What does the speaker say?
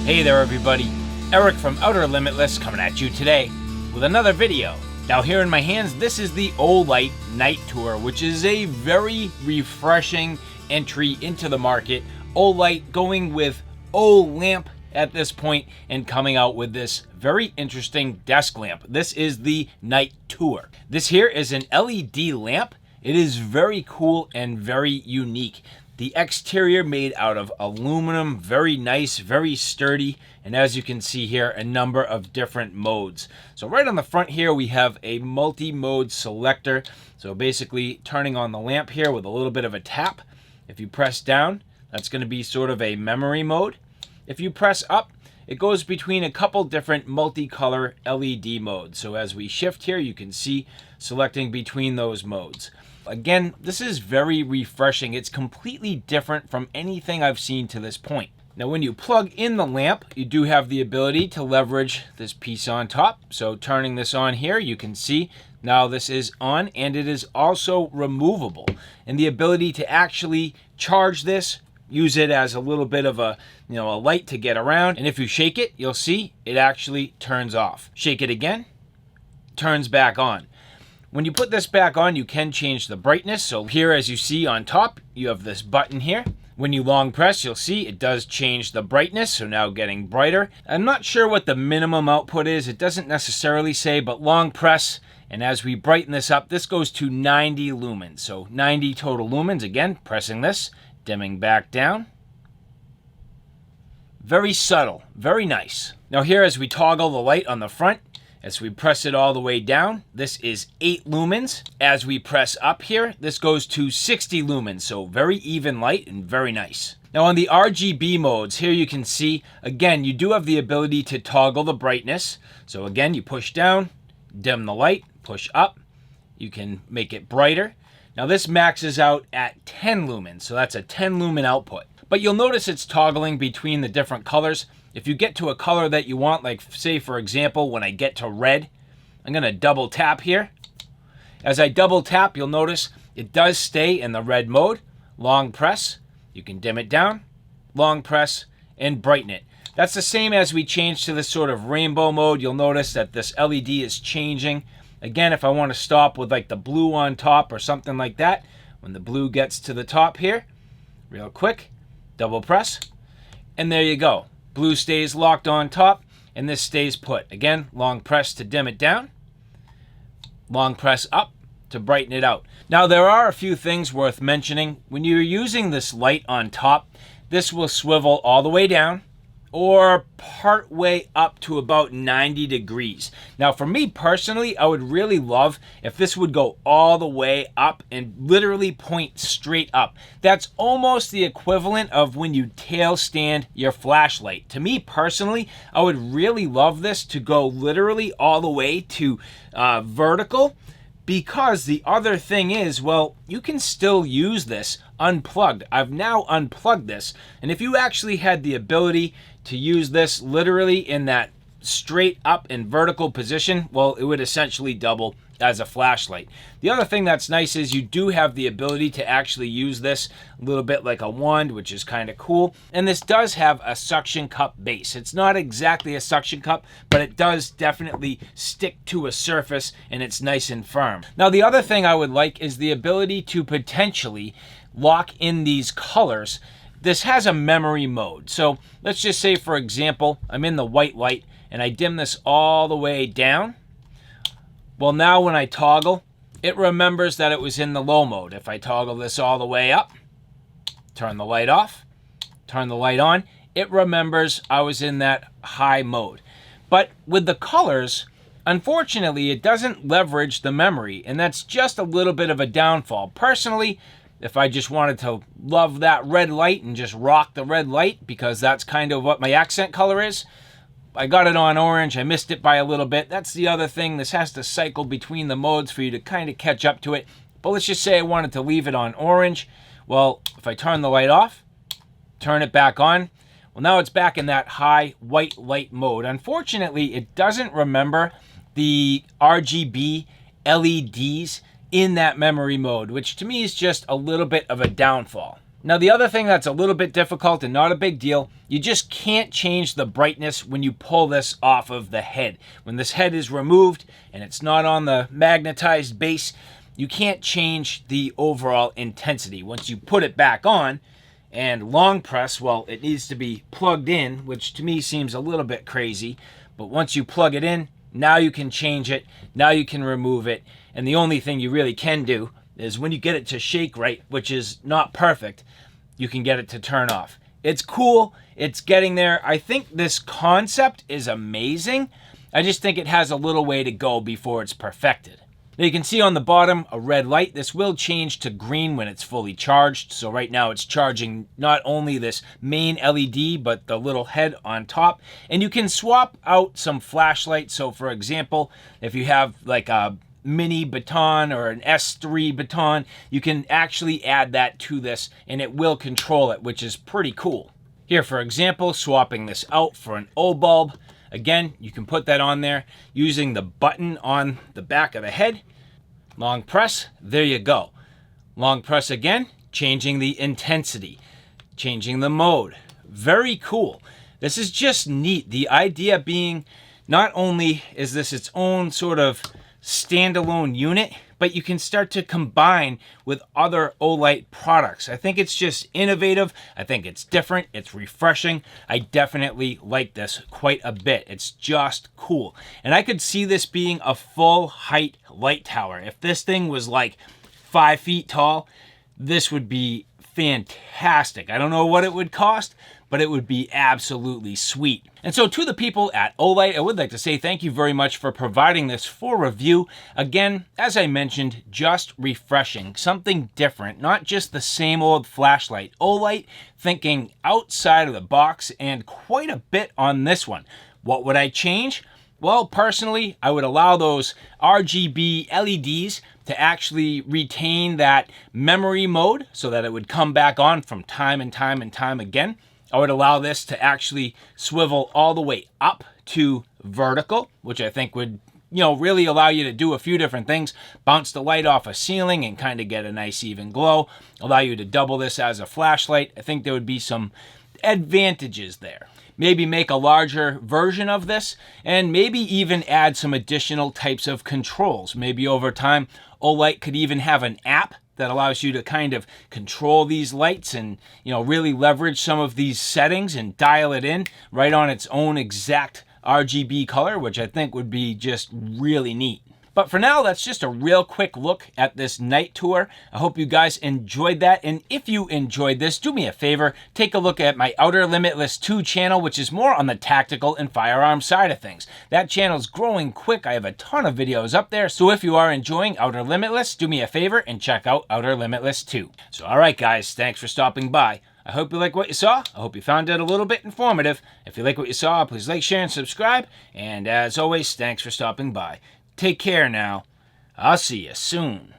Hey there everybody, Eric from Outer Limitless coming at you today with another video. Now here in my hands, this is the Olight Nightour, which is a very refreshing entry into the market. Olight going with Olamp at this point and coming out with this very interesting desk lamp. This is the Nightour. This here is an LED lamp. It is very cool and very unique. The exterior made out of aluminum, very nice, very sturdy, and as you can see here, a number of different modes. So right on the front here, we have a multi-mode selector. So basically turning on the lamp here with a little bit of a tap. If you press down, that's going to be sort of a memory mode. If you press up, it goes between a couple different multicolor LED modes. So as we shift here, you can see selecting between those modes. Again, this is very refreshing. It's completely different from anything I've seen to this point. Now, when you plug in the lamp, you do have the ability to leverage this piece on top. So turning this on here, you can see now this is on, and it is also removable. And the ability to actually charge this, use it as a little bit of a light to get around. And if you shake it, you'll see it actually turns off. Shake it again, turns back on. When you put this back on, you can change the brightness. So here, as you see on top, you have this button here. When you long press, you'll see it does change the brightness. So now getting brighter. I'm not sure what the minimum output is. It doesn't necessarily say, but long press. And as we brighten this up, this goes to 90 lumens. So 90 total lumens. Again, pressing this, dimming back down. Very subtle, very nice. Now here, as we toggle the light on the front, as we press it all the way down, this is 8 lumens. As we press up here, this goes to 60 lumens. So very even light and very nice. Now on the RGB modes, here you can see, again, you do have the ability to toggle the brightness. So again, you push down, dim the light, push up. You can make it brighter. Now this maxes out at 10 lumens. So that's a 10 lumen output. But you'll notice it's toggling between the different colors. If you get to a color that you want, like say for example, when I get to red, I'm going to double tap here. As I double tap, you'll notice it does stay in the red mode. Long press, you can dim it down, long press, and brighten it. That's the same as we change to this sort of rainbow mode. You'll notice that this LED is changing. Again, if I want to stop with like the blue on top or something like that, when the blue gets to the top here, real quick, double press, and there you go. Blue stays locked on top, and this stays put. Again, long press to dim it down. Long press up to brighten it out. Now, there are a few things worth mentioning. When you're using this light on top, this will swivel all the way down or part way up to about 90 degrees. Now, for me personally, I would really love if this would go all the way up and literally point straight up. That's almost the equivalent of when you tail stand your flashlight. To me personally, I would really love this to go literally all the way to vertical. Because the other thing is, well, you can still use this unplugged. I've now unplugged this. And if you actually had the ability to use this literally in that straight up and vertical position, well, it would essentially double as a flashlight. The other thing that's nice is you do have the ability to actually use this a little bit like a wand, which is kind of cool. And this does have a suction cup base. It's not exactly a suction cup, but it does definitely stick to a surface and it's nice and firm. Now, the other thing I would like is the ability to potentially lock in these colors. This has a memory mode. So let's just say, for example, I'm in the white light and I dim this all the way down. Well, now when I toggle, it remembers that it was in the low mode. If I toggle this all the way up, turn the light off, turn the light on, it remembers I was in that high mode. But with the colors, unfortunately, it doesn't leverage the memory, and that's just a little bit of a downfall. Personally, if I just wanted to love that red light and just rock the red light, because that's kind of what my accent color is, I got it on orange. I missed it by a little bit. That's the other thing. This has to cycle between the modes for you to kind of catch up to it. But let's just say I wanted to leave it on orange. Well, if I turn the light off, turn it back on, well, now it's back in that high white light mode. Unfortunately, it doesn't remember the RGB LEDs in that memory mode, which to me is just a little bit of a downfall. Now the other thing that's a little bit difficult and not a big deal, you just can't change the brightness when you pull this off of the head. When this head is removed and it's not on the magnetized base, you can't change the overall intensity. Once you put it back on and long press, well, it needs to be plugged in, which to me seems a little bit crazy. But once you plug it in, now you can change it, now you can remove it, and the only thing you really can do is when you get it to shake right, which is not perfect, you can get it to turn off. It's cool, it's getting there. I think this concept is amazing. I just think it has a little way to go before it's perfected. Now you can see on the bottom a red light. This will change to green when it's fully charged. So right now it's charging not only this main LED, but the little head on top. And you can swap out some flashlights. So for example, if you have like a mini Baton or an S3 Baton, you can actually add that to this and it will control it, which is pretty cool. Here, for example, swapping this out for an Obulb. Again, you can put that on there using the button on the back of the head. Long press, there you go. Long press again, changing the intensity, changing the mode. Very cool. This is just neat. The idea being, not only is this its own sort of standalone unit, but you can start to combine with other Olight products. I think it's just innovative. I think it's different. It's refreshing. I definitely like this quite a bit. It's just cool. And I could see this being a full height light tower. If this thing was like 5 feet tall, this would be fantastic. I don't know what it would cost, but it would be absolutely sweet. And so to the people at Olight, I would like to say thank you very much for providing this for review. Again, as I mentioned, just refreshing, something different, not just the same old flashlight. Olight thinking outside of the box and quite a bit on this one. What would I change? Well, personally, I would allow those RGB LEDs to actually retain that memory mode so that it would come back on from time and time and time again. I would allow this to actually swivel all the way up to vertical, which I think would, really allow you to do a few different things. Bounce the light off a ceiling and kind of get a nice even glow. Allow you to double this as a flashlight. I think there would be some advantages there. Maybe make a larger version of this and maybe even add some additional types of controls. Maybe over time, Olight could even have an app that allows you to kind of control these lights and, really leverage some of these settings and dial it in right on its own exact RGB color, which I think would be just really neat. But for now, that's just a real quick look at this Nightour. I hope you guys enjoyed that. And if you enjoyed this, do me a favor, take a look at my Outer Limitless 2 channel, which is more on the tactical and firearm side of things. That channel's growing quick. I have a ton of videos up there. So if you are enjoying Outer Limitless, do me a favor and check out Outer Limitless 2. So all right, guys, thanks for stopping by. I hope you like what you saw. I hope you found it a little bit informative. If you like what you saw, please like, share, and subscribe. And as always, thanks for stopping by. Take care now. I'll see you soon.